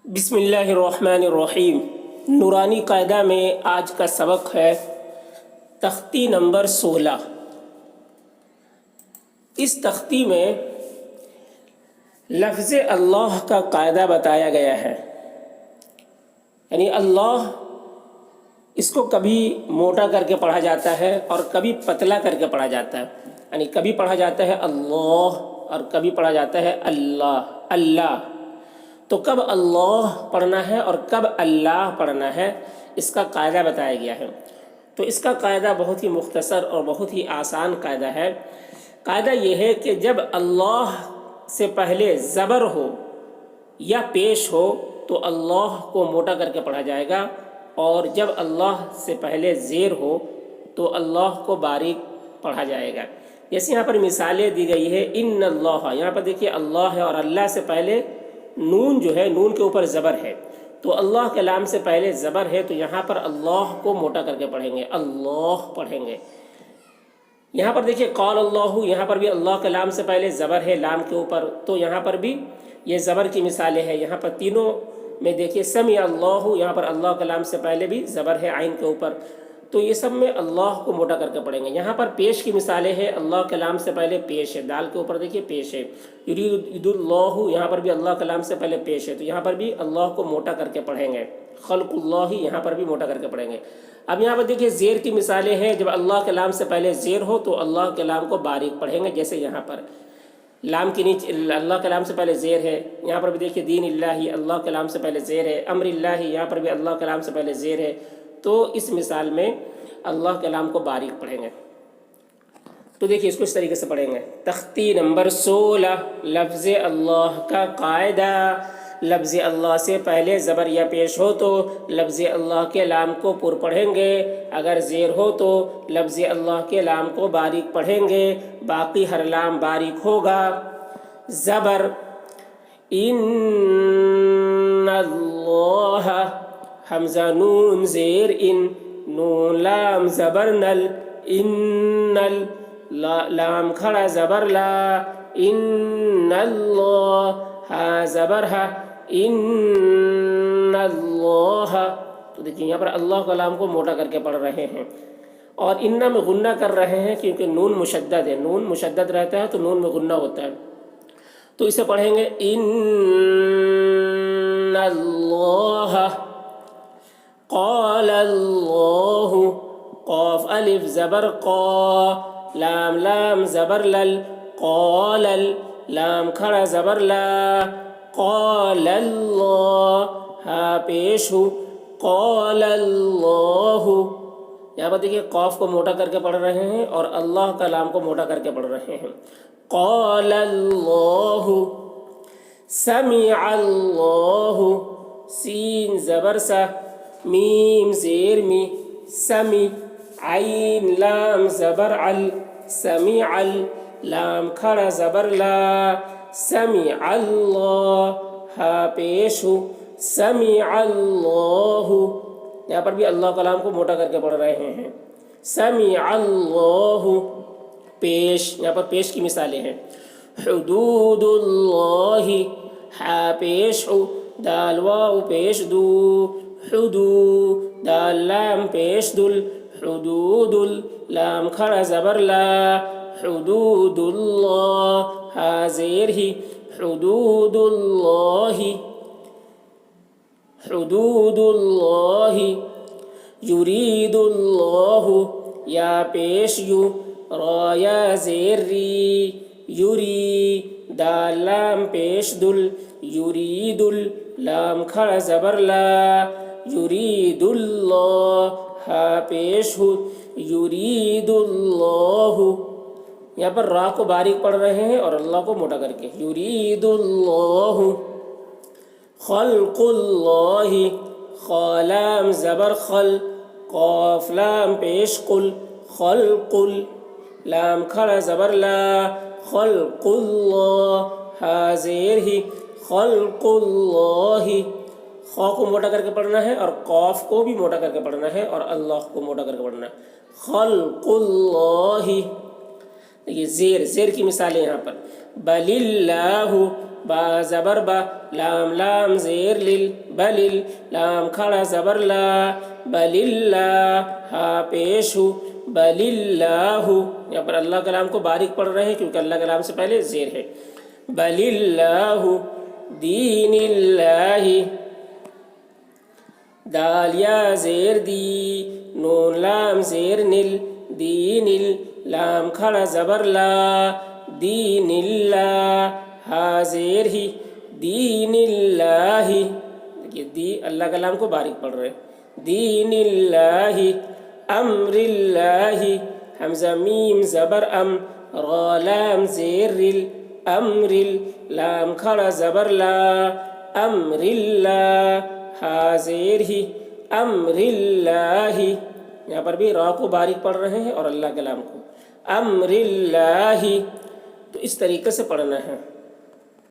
بسم اللہ الرحمن الرحیم۔ نورانی قاعدہ میں آج کا سبق ہے تختی نمبر 16۔ اس تختی میں لفظ اللہ کا قاعدہ بتایا گیا ہے، یعنی اللہ اس کو کبھی موٹا کر کے پڑھا جاتا ہے اور کبھی پتلا کر کے پڑھا جاتا ہے، یعنی کبھی پڑھا جاتا ہے اللہ اور کبھی پڑھا جاتا ہے اللہ۔ تو کب اللہ پڑھنا ہے اور کب اللہ پڑھنا ہے، اس کا قاعدہ بتایا گیا ہے۔ تو اس کا قاعدہ بہت ہی مختصر اور بہت ہی آسان قاعدہ ہے۔ قاعدہ یہ ہے کہ جب اللہ سے پہلے زبر ہو یا پیش ہو تو اللہ کو موٹا کر کے پڑھا جائے گا، اور جب اللہ سے پہلے زیر ہو تو اللہ کو باریک پڑھا جائے گا۔ جیسے یہاں پر مثالیں دی گئی ہے، ان اللہ، یہاں پر دیکھیے اللہ ہے اور اللہ سے پہلے نون جو ہے، نون کے اوپر زبر ہے، تو اللہ کے لام سے پہلے زبر ہے، تو یہاں پر اللہ کو موٹا کر کے پڑھیں گے، اللہ پڑھیں گے۔ یہاں پر دیکھیے قال اللہ، یہاں پر بھی اللہ کے لام سے پہلے زبر ہے لام کے اوپر، تو یہاں پر بھی یہ زبر کی مثالیں ہیں۔ یہاں پر تینوں میں دیکھیے سمع اللہ، یہاں پر اللہ کے لام سے پہلے بھی زبر ہے عین کے اوپر، تو یہ سب میں اللہ کو موٹا کر کے پڑھیں گے۔ یہاں پر پیش کی مثالیں ہیں، اللہ کے لام سے پہلے پیش ہے، دال کے اوپر دیکھیے پیش ہے۔ یرید اللہ، یہاں پر بھی اللہ کے لام سے پہلے پیش ہے، تو یہاں پر بھی اللہ کو موٹا کر کے پڑھیں گے۔ خلق اللہ، یہاں پر بھی موٹا کر کے پڑھیں گے۔ اب یہاں پر دیکھیے زیر کی مثالیں ہیں، جب اللہ کے لام سے پہلے زیر ہو تو اللہ کے لام کو باریک پڑھیں گے، جیسے یہاں پر لام کے نیچے اللہ کے لام سے پہلے زیر ہے۔ یہاں پر بھی دیکھیے دین اللہ، اللہ کے لام سے پہلے زیر ہے۔ امر اللہ، یہاں پر بھی اللہ کے لام سے پہلے زیر ہے، تو اس مثال میں اللہ کے لام کو باریک پڑھیں گے۔ تو دیکھیے اس کو اس طریقے سے پڑھیں گے۔ تختی نمبر 16، لفظ اللہ کا قاعدہ۔ لفظ اللہ سے پہلے زبر یا پیش ہو تو لفظ اللہ کے لام کو پر پڑھیں گے، اگر زیر ہو تو لفظ اللہ کے لام کو باریک پڑھیں گے، باقی ہر لام باریک ہوگا۔ زبر ان اللہ، حمزہ نون زیر ان، نون لام زبر نل، ان لام کھڑا زبر لا، ان اللہ، ہا زبر ہا، ان اللہ۔ تو دیکھیے یہاں پر اللہ کا لام کو موٹا کر کے پڑھ رہے ہیں، اور انّا میں غنّہ کر رہے ہیں کیونکہ نون مشدد ہے، نون مشدد رہتا ہے تو نون میں غنّہ ہوتا ہے، تو اسے پڑھیں گے ان اللہ۔ قال اللہ، قاف الف زبر قا، لام لام زبر لل، قال لام کھڑا زبر لا، قال اللہ، ہا پیش ہو، قال اللہ۔ یہاں پر دیکھیے قاف کو موٹا کر کے پڑھ رہے ہیں اور اللہ کا لام کو موٹا کر کے پڑھ رہے ہیں۔ قال اللہ، سمع اللہ، سین زبر سا، میم زیر می، سمی، عین لام زبر عل، سمع لام کھڑا زبر لا، سمع اللہ، ہا پیش ہو، سمع اللہ۔ یہاں پر بھی اللہ کا لام کو موٹا کر کے پڑھ رہے ہیں۔ سمع اللہ، پیش، یہاں پر پیش کی مثالیں ہیں۔ حدود اللہ، ہا پیش ہو، دال واو پیش دو، حدو، دال لام پیش دل، حدود لام کھڑا زبر لا، حدود اللہ، ہا زیر ہی، حدود اللہ، حدود اللہ۔ یرید اللہ، یا پیش یو، را یا زیر ری، یری، دال لام پیش دل، یرید لام کھڑا زبر لا، یرید اللہ، ہا پیش ہو، یرید اللہ۔ یہاں پر را کو باریک پڑھ رہے ہیں اور اللہ کو موٹا کر کے، یرید اللہ۔ خلق اللہ، خا لام زبر خل، قاف لام پیش قل، خلق، لام کھڑا زبر لا، خلق اللہ، ہا زیر ہی، خلق اللہ۔ خا کو موٹا کر کے پڑھنا ہے اور قاف کو بھی موٹا کر کے پڑھنا ہے اور اللہ کو موٹا کر کے پڑھنا ہے۔ خلق اللہ۔ یہ زیر کی مثالیں یہاں پر، بل اللہ، با زبر با لام لام زیر لل بلل لام کھڑا زبر لا بل اللہ ہا پیش ہو بل اللہ. یہاں پر اللہ کلام کو باریک پڑھ رہے ہیں کیونکہ اللہ کلام سے پہلے زیر ہے. بل اللہ دین اللہ دال یا زیر دی نون لام زیر نل دین لام کھڑا زبر لا دین اللہ ہا زیر ہی دین اللہ. دیکھیے دی اللہ کلام کو باریک پڑھ رہے ہیں. دین اللہ امر اللہ حمزہ میم زبر ام را لام زیر رل امر لام کھڑا زبر لا امر اللہ ہا زیر ہی امر اللہ. یہاں پر بھی را کو باریک پڑھ رہے ہیں اور اللہ کلام کو امر اللہ. تو اس طریقے سے پڑھنا ہے.